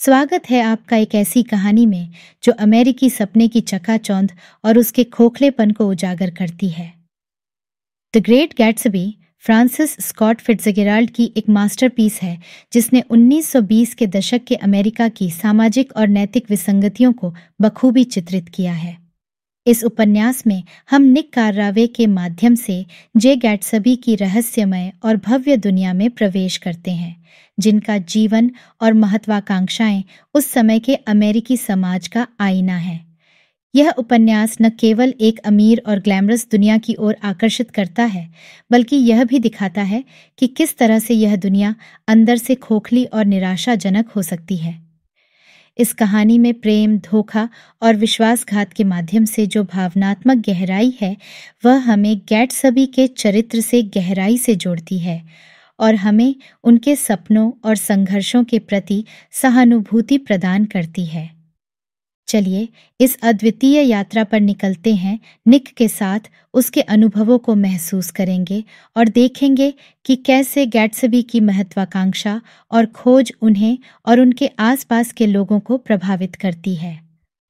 स्वागत है आपका एक ऐसी कहानी में जो अमेरिकी सपने की चकाचौंध और उसके खोखलेपन को उजागर करती है। The Great Gatsby Francis Scott Fitzgerald की एक मास्टरपीस है जिसने 1920 के दशक के अमेरिका की सामाजिक और नैतिक विसंगतियों को बखूबी चित्रित किया है। इस उपन्यास में हम निक कार्रावे के माध्यम से जे गैट्सबी की रहस्यमय और भव्य दुनिया में प्रवेश करते हैं, जिनका जीवन और महत्वाकांक्षाएं उस समय के अमेरिकी समाज का आईना है। यह उपन्यास न केवल एक अमीर और ग्लैमरस दुनिया की ओर आकर्षित करता है, बल्कि यह भी दिखाता है कि किस तरह से यह दुनिया अंदर से खोखली और निराशाजनक हो सकती है। इस कहानी में प्रेम, धोखा और विश्वासघात के माध्यम से जो भावनात्मक गहराई है, वह हमें गैट्सबी के चरित्र से गहराई से जोड़ती है और हमें उनके सपनों और संघर्षों के प्रति सहानुभूति प्रदान करती है। चलिए इस अद्वितीय यात्रा पर निकलते हैं। निक के साथ उसके अनुभवों को महसूस करेंगे और देखेंगे कि कैसे गैट्सबी की महत्वाकांक्षा और खोज उन्हें और उनके आसपास के लोगों को प्रभावित करती है।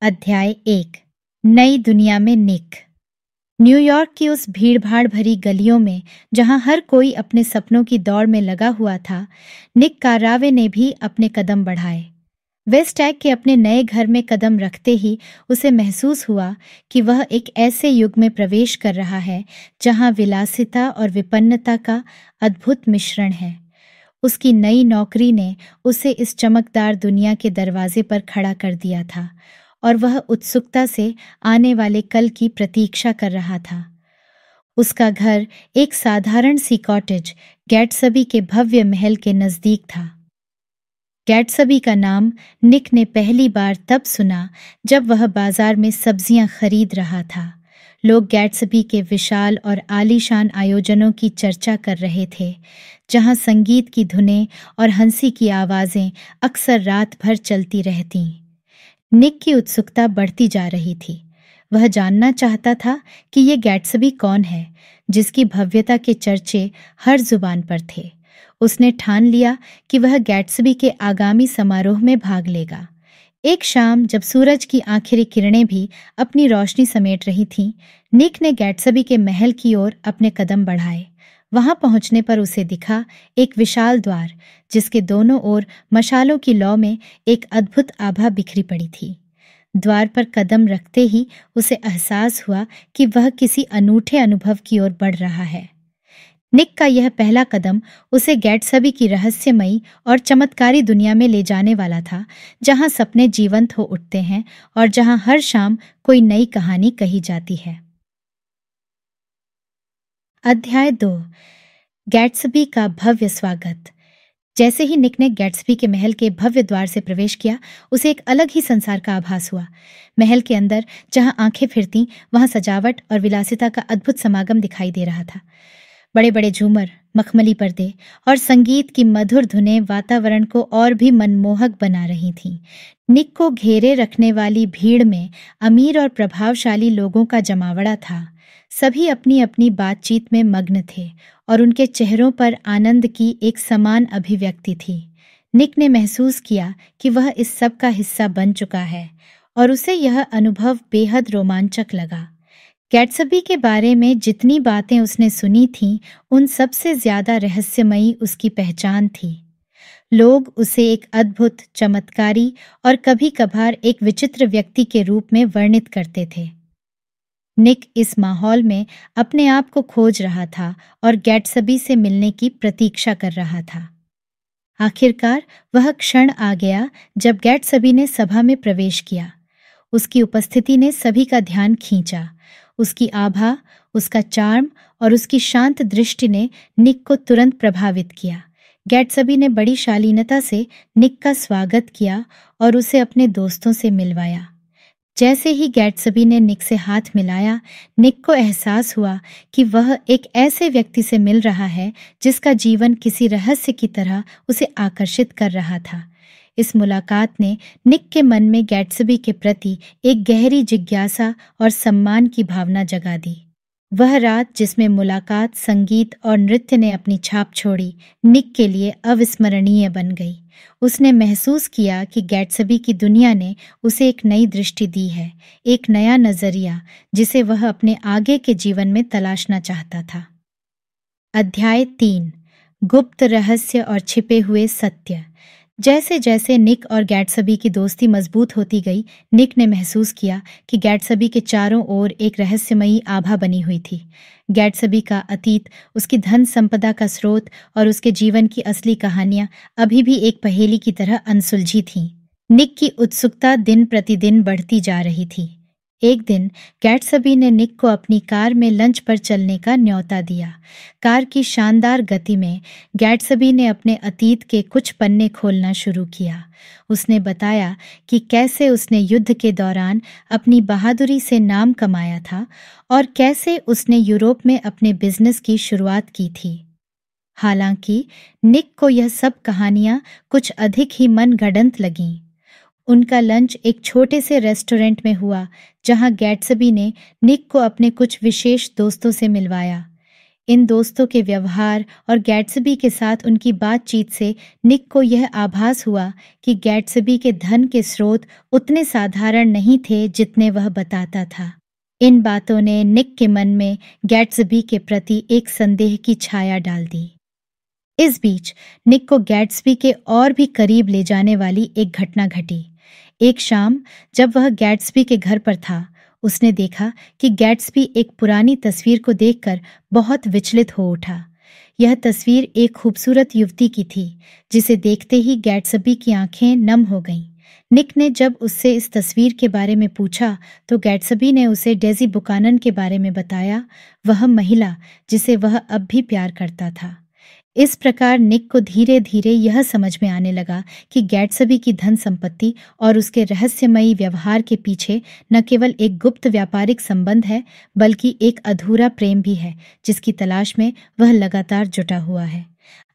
अध्याय 1, नई दुनिया में निक। न्यूयॉर्क की उस भीड़भाड़ भरी गलियों में जहां हर कोई अपने सपनों की दौड़ में लगा हुआ था, निक कार्रावे ने भी अपने कदम बढ़ाए। वेस्ट एग के अपने नए घर में कदम रखते ही उसे महसूस हुआ कि वह एक ऐसे युग में प्रवेश कर रहा है जहां विलासिता और विपन्नता का अद्भुत मिश्रण है। उसकी नई नौकरी ने उसे इस चमकदार दुनिया के दरवाजे पर खड़ा कर दिया था और वह उत्सुकता से आने वाले कल की प्रतीक्षा कर रहा था। उसका घर एक साधारण सी कॉटेज गैट्सबी के भव्य महल के नजदीक था। गैट्सबी का नाम निक ने पहली बार तब सुना जब वह बाजार में सब्जियां खरीद रहा था। लोग गैट्सबी के विशाल और आलीशान आयोजनों की चर्चा कर रहे थे, जहां संगीत की धुनें और हंसी की आवाजें अक्सर रात भर चलती रहतीं। निक की उत्सुकता बढ़ती जा रही थी। वह जानना चाहता था कि ये गैट्सबी कौन है, जिसकी भव्यता के चर्चे हर जुबान पर थे। उसने ठान लिया कि वह गैट्सबी के आगामी समारोह में भाग लेगा। एक शाम जब सूरज की आखिरी किरणें भी अपनी रोशनी समेट रही थीं, निक ने गैट्सबी के महल की ओर अपने कदम बढ़ाए। वहां पहुंचने पर उसे दिखा एक विशाल द्वार, जिसके दोनों ओर मशालों की लौ में एक अद्भुत आभा बिखरी पड़ी थी। द्वार पर कदम रखते ही उसे एहसास हुआ कि वह किसी अनूठे अनुभव की ओर बढ़ रहा है। निक का यह पहला कदम उसे गैट्सबी की रहस्यमयी और चमत्कारी दुनिया में ले जाने वाला था, जहां सपने जीवंत हो उठते हैं और जहां हर शाम कोई नई कहानी कही जाती है। अध्याय 2, गैट्सबी का भव्य स्वागत। जैसे ही निक ने गैट्सबी के महल के भव्य द्वार से प्रवेश किया, उसे एक अलग ही संसार का आभास हुआ। महल के अंदर जहां आंखें फिरतीं, वहां सजावट और विलासिता का अद्भुत समागम दिखाई दे रहा था। बड़े बड़े झूमर, मखमली पर्दे और संगीत की मधुर धुनें वातावरण को और भी मनमोहक बना रही थीं। निक को घेरे रखने वाली भीड़ में अमीर और प्रभावशाली लोगों का जमावड़ा था। सभी अपनी अपनी बातचीत में मग्न थे और उनके चेहरों पर आनंद की एक समान अभिव्यक्ति थी। निक ने महसूस किया कि वह इस सब का हिस्सा बन चुका है और उसे यह अनुभव बेहद रोमांचक लगा। गैट्सबी के बारे में जितनी बातें उसने सुनी थीं, उन सबसे ज्यादा रहस्यमयी उसकी पहचान थी। लोग उसे एक अद्भुत, चमत्कारी और कभी-कभार एक विचित्र व्यक्ति के रूप में वर्णित करते थे। निक इस माहौल में अपने आप को खोज रहा था और गैट्सबी से मिलने की प्रतीक्षा कर रहा था। आखिरकार वह क्षण आ गया जब गैट्सबी ने सभा में प्रवेश किया। उसकी उपस्थिति ने सभी का ध्यान खींचा। उसकी आभा, उसका चार्म और उसकी शांत दृष्टि ने निक को तुरंत प्रभावित किया। गैट्सबी ने बड़ी शालीनता से निक का स्वागत किया और उसे अपने दोस्तों से मिलवाया। जैसे ही गैट्सबी ने निक से हाथ मिलाया, निक को एहसास हुआ कि वह एक ऐसे व्यक्ति से मिल रहा है जिसका जीवन किसी रहस्य की तरह उसे आकर्षित कर रहा था। इस मुलाकात ने निक के मन में गैट्सबी के प्रति एक गहरी जिज्ञासा और सम्मान की भावना जगा दी। वह रात जिसमें मुलाकात, संगीत और नृत्य ने अपनी छाप छोड़ी, निक के लिए अविस्मरणीय बन गई। उसने महसूस किया कि गैट्सबी की दुनिया ने उसे एक नई दृष्टि दी है, एक नया नजरिया जिसे वह अपने आगे के जीवन में तलाशना चाहता था। अध्याय 3, गुप्त रहस्य और छिपे हुए सत्य। जैसे जैसे निक और गैट्सबी की दोस्ती मजबूत होती गई, निक ने महसूस किया कि गैट्सबी के चारों ओर एक रहस्यमयी आभा बनी हुई थी। गैट्सबी का अतीत, उसकी धन संपदा का स्रोत और उसके जीवन की असली कहानियां अभी भी एक पहेली की तरह अनसुलझी थीं। निक की उत्सुकता दिन प्रतिदिन बढ़ती जा रही थी। एक दिन गैट्सबी ने निक को अपनी कार में लंच पर चलने का न्योता दिया। कार की शानदार गति में गैट्सबी ने अपने अतीत के कुछ पन्ने खोलना शुरू किया। उसने बताया कि कैसे उसने युद्ध के दौरान अपनी बहादुरी से नाम कमाया था और कैसे उसने यूरोप में अपने बिजनेस की शुरुआत की थी। हालांकि निक को यह सब कहानियां कुछ अधिक ही मनगढ़ंत लगीं। उनका लंच एक छोटे से रेस्टोरेंट में हुआ, जहां गैट्सबी ने निक को अपने कुछ विशेष दोस्तों से मिलवाया। इन दोस्तों के व्यवहार और गैट्सबी के साथ उनकी बातचीत से निक को यह आभास हुआ कि गैट्सबी के धन के स्रोत उतने साधारण नहीं थे जितने वह बताता था। इन बातों ने निक के मन में गैट्सबी के प्रति एक संदेह की छाया डाल दी। इस बीच निक को गैट्सबी के और भी करीब ले जाने वाली एक घटना घटी। एक शाम जब वह गैट्सबी के घर पर था, उसने देखा कि गैट्सबी एक पुरानी तस्वीर को देखकर बहुत विचलित हो उठा। यह तस्वीर एक खूबसूरत युवती की थी, जिसे देखते ही गैट्सबी की आंखें नम हो गईं। निक ने जब उससे इस तस्वीर के बारे में पूछा, तो गैट्सबी ने उसे डेज़ी बुकानन के बारे में बताया, वह महिला जिसे वह अब भी प्यार करता था। इस प्रकार निक को धीरे धीरे यह समझ में आने लगा कि गैट्सबी की धन संपत्ति और उसके रहस्यमयी व्यवहार के पीछे न केवल एक गुप्त व्यापारिक संबंध है, बल्कि एक अधूरा प्रेम भी है, जिसकी तलाश में वह लगातार जुटा हुआ है।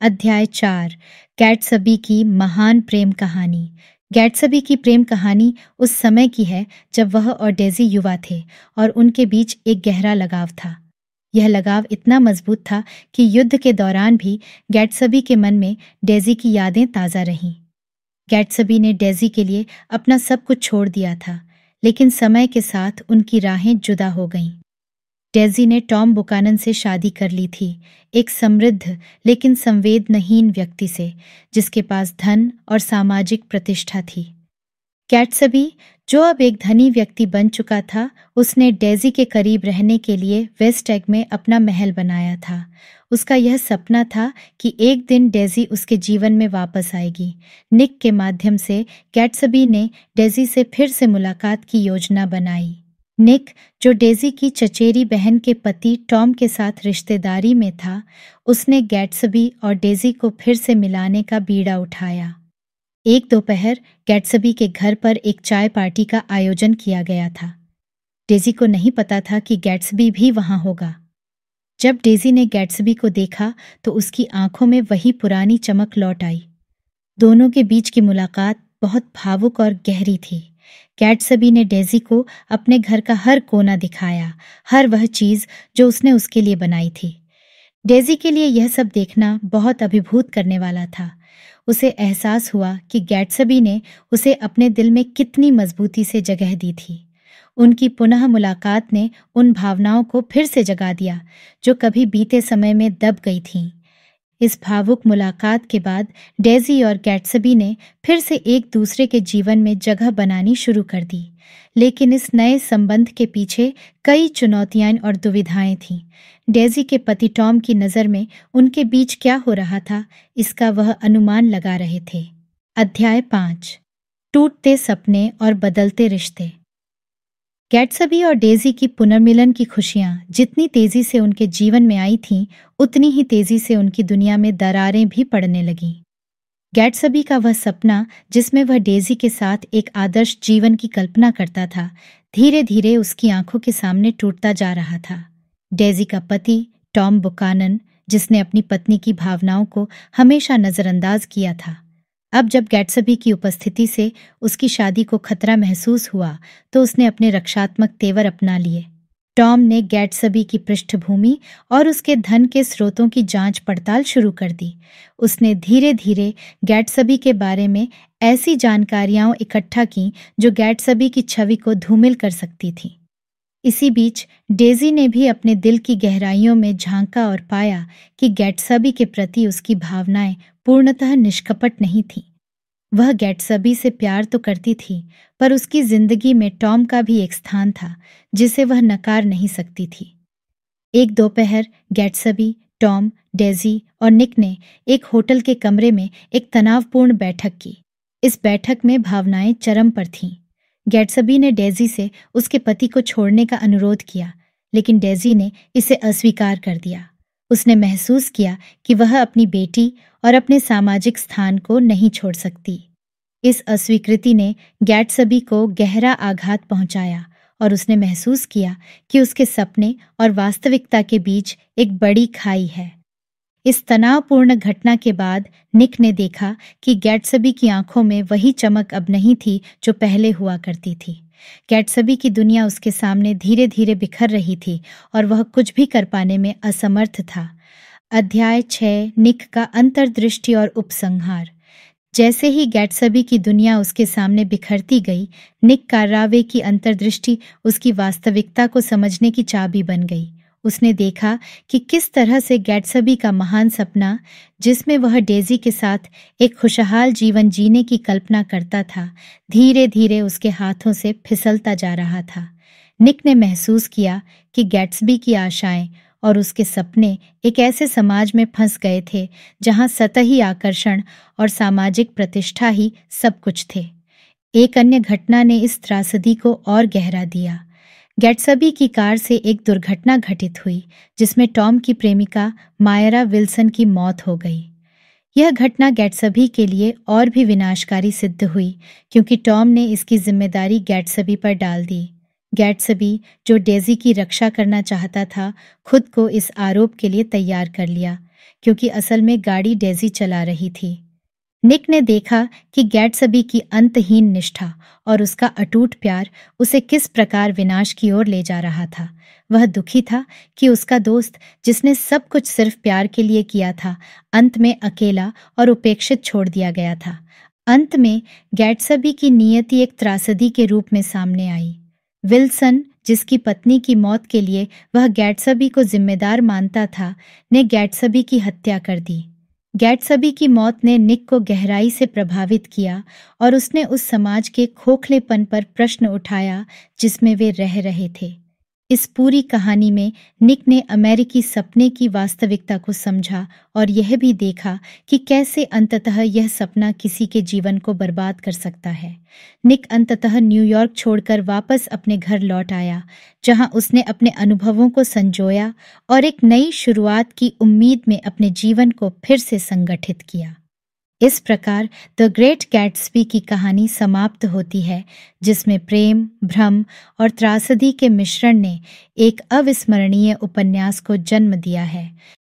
अध्याय 4, गैट्सबी की महान प्रेम कहानी। गैट्सबी की प्रेम कहानी उस समय की है जब वह और डेज़ी युवा थे और उनके बीच एक गहरा लगाव था। यह लगाव इतना मजबूत था कि युद्ध के दौरान भी गैट्सबी के मन में डेज़ी की यादें ताज़ा रहीं। गैट्सबी ने डेज़ी के लिए अपना सब कुछ छोड़ दिया था, लेकिन समय के साथ उनकी राहें जुदा हो गईं। डेज़ी ने टॉम बुकानन से शादी कर ली थी, एक समृद्ध लेकिन संवेदनहीन व्यक्ति से, जिसके पास धन और सामाजिक प्रतिष्ठा थी। गैट्सबी, जो अब एक धनी व्यक्ति बन चुका था, उसने डेज़ी के करीब रहने के लिए वेस्ट एग में अपना महल बनाया था। उसका यह सपना था कि एक दिन डेज़ी उसके जीवन में वापस आएगी। निक के माध्यम से गैट्सबी ने डेज़ी से फिर से मुलाकात की योजना बनाई। निक, जो डेज़ी की चचेरी बहन के पति टॉम के साथ रिश्तेदारी में था, उसने गैट्सबी और डेज़ी को फिर से मिलाने का बीड़ा उठाया। एक दोपहर गैट्सबी के घर पर एक चाय पार्टी का आयोजन किया गया था। डेज़ी को नहीं पता था कि गैट्सबी भी वहां होगा। जब डेज़ी ने गैट्सबी को देखा तो उसकी आंखों में वही पुरानी चमक लौट आई। दोनों के बीच की मुलाकात बहुत भावुक और गहरी थी। गैट्सबी ने डेज़ी को अपने घर का हर कोना दिखाया, हर वह चीज जो उसने उसके लिए बनाई थी। डेज़ी के लिए यह सब देखना बहुत अभिभूत करने वाला था। उसे एहसास हुआ कि गैट्सबी ने उसे अपने दिल में कितनी मजबूती से जगह दी थी। उनकी पुनः मुलाकात ने उन भावनाओं को फिर से जगा दिया जो कभी बीते समय में दब गई थीं। इस भावुक मुलाकात के बाद डेज़ी और गैट्सबी ने फिर से एक दूसरे के जीवन में जगह बनानी शुरू कर दी, लेकिन इस नए संबंध के पीछे कई चुनौतियां और दुविधाएं थीं। डेज़ी के पति टॉम की नज़र में उनके बीच क्या हो रहा था, इसका वह अनुमान लगा रहे थे। अध्याय 5, टूटते सपने और बदलते रिश्ते। गैट्सबी और डेज़ी की पुनर्मिलन की खुशियां जितनी तेजी से उनके जीवन में आई थीं, उतनी ही तेजी से उनकी दुनिया में दरारें भी पड़ने लगीं। गैट्सबी का वह सपना, जिसमें वह डेज़ी के साथ एक आदर्श जीवन की कल्पना करता था, धीरे धीरे उसकी आंखों के सामने टूटता जा रहा था। डेज़ी का पति टॉम बुकानन, जिसने अपनी पत्नी की भावनाओं को हमेशा नज़रअंदाज किया था, अब जब गैट्सबी की उपस्थिति से उसकी शादी को खतरा महसूस हुआ तो उसने अपने रक्षात्मक तेवर अपना लिए। टॉम ने गैट्सबी की पृष्ठभूमि और उसके धन के स्रोतों की जांच पड़ताल शुरू कर दी। उसने धीरे धीरे गैट्सबी के बारे में ऐसी जानकारियां इकट्ठा की जो गैट्सबी की छवि को धूमिल कर सकती थी। इसी बीच डेजी ने भी अपने दिल की गहराइयों में झांका और पाया कि गैट्सबी के प्रति उसकी भावनाएं पूर्णतः निष्कपट नहीं थीं। वह गैट्सबी से प्यार तो करती थी, पर उसकी जिंदगी में टॉम का भी एक स्थान था जिसे वह नकार नहीं सकती थी। एक दोपहर गैट्सबी, टॉम, डेजी और निक ने एक होटल के कमरे में एक तनावपूर्ण बैठक की। इस बैठक में भावनाएं चरम पर थीं। गैट्सबी ने डेजी से उसके पति को छोड़ने का अनुरोध किया, लेकिन डेजी ने इसे अस्वीकार कर दिया। उसने महसूस किया कि वह अपनी बेटी और अपने सामाजिक स्थान को नहीं छोड़ सकती। इस अस्वीकृति ने गैट्सबी को गहरा आघात पहुंचाया और उसने महसूस किया कि उसके सपने और वास्तविकता के बीच एक बड़ी खाई है। इस तनावपूर्ण घटना के बाद निक ने देखा कि गैट्सबी की आंखों में वही चमक अब नहीं थी जो पहले हुआ करती थी। गैट्सबी की दुनिया उसके सामने धीरे धीरे बिखर रही थी और वह कुछ भी कर पाने में असमर्थ था। अध्याय 6, निक का अंतर्दृष्टि और उपसंहार। जैसे ही गैट्सबी की दुनिया उसके सामने बिखरती गई, निक कार्रावे की अंतर्दृष्टि उसकी वास्तविकता को समझने की चाबी बन गई। उसने देखा कि किस तरह से गैट्सबी का महान सपना, जिसमें वह डेजी के साथ एक खुशहाल जीवन जीने की कल्पना करता था, धीरे धीरे उसके हाथों से फिसलता जा रहा था। निक ने महसूस किया कि गैट्सबी की आशाएं और उसके सपने एक ऐसे समाज में फंस गए थे जहां सतही आकर्षण और सामाजिक प्रतिष्ठा ही सब कुछ थे। एक अन्य घटना ने इस त्रासदी को और गहरा दिया। गैट्सबी की कार से एक दुर्घटना घटित हुई जिसमें टॉम की प्रेमिका मायरा विल्सन की मौत हो गई। यह घटना गैट्सबी के लिए और भी विनाशकारी सिद्ध हुई क्योंकि टॉम ने इसकी जिम्मेदारी गैट्सबी पर डाल दी। गैट्सबी, जो डेजी की रक्षा करना चाहता था, खुद को इस आरोप के लिए तैयार कर लिया क्योंकि असल में गाड़ी डेजी चला रही थी। निक ने देखा कि गैट्सबी की अंतहीन निष्ठा और उसका अटूट प्यार उसे किस प्रकार विनाश की ओर ले जा रहा था। वह दुखी था कि उसका दोस्त, जिसने सब कुछ सिर्फ प्यार के लिए किया था, अंत में अकेला और उपेक्षित छोड़ दिया गया था। अंत में गैट्सबी की नियति एक त्रासदी के रूप में सामने आई। विल्सन, जिसकी पत्नी की मौत के लिए वह गैट्सबी को जिम्मेदार मानता था, ने गैट्सबी की हत्या कर दी। गैट्सबी की मौत ने निक को गहराई से प्रभावित किया और उसने उस समाज के खोखलेपन पर प्रश्न उठाया जिसमें वे रह रहे थे। इस पूरी कहानी में निक ने अमेरिकी सपने की वास्तविकता को समझा और यह भी देखा कि कैसे अंततः यह सपना किसी के जीवन को बर्बाद कर सकता है। निक अंततः न्यूयॉर्क छोड़कर वापस अपने घर लौट आया, जहां उसने अपने अनुभवों को संजोया और एक नई शुरुआत की उम्मीद में अपने जीवन को फिर से संगठित किया। इस प्रकार द ग्रेट गैट्सबी की कहानी समाप्त होती है, जिसमें प्रेम, भ्रम और त्रासदी के मिश्रण ने एक अविस्मरणीय उपन्यास को जन्म दिया है।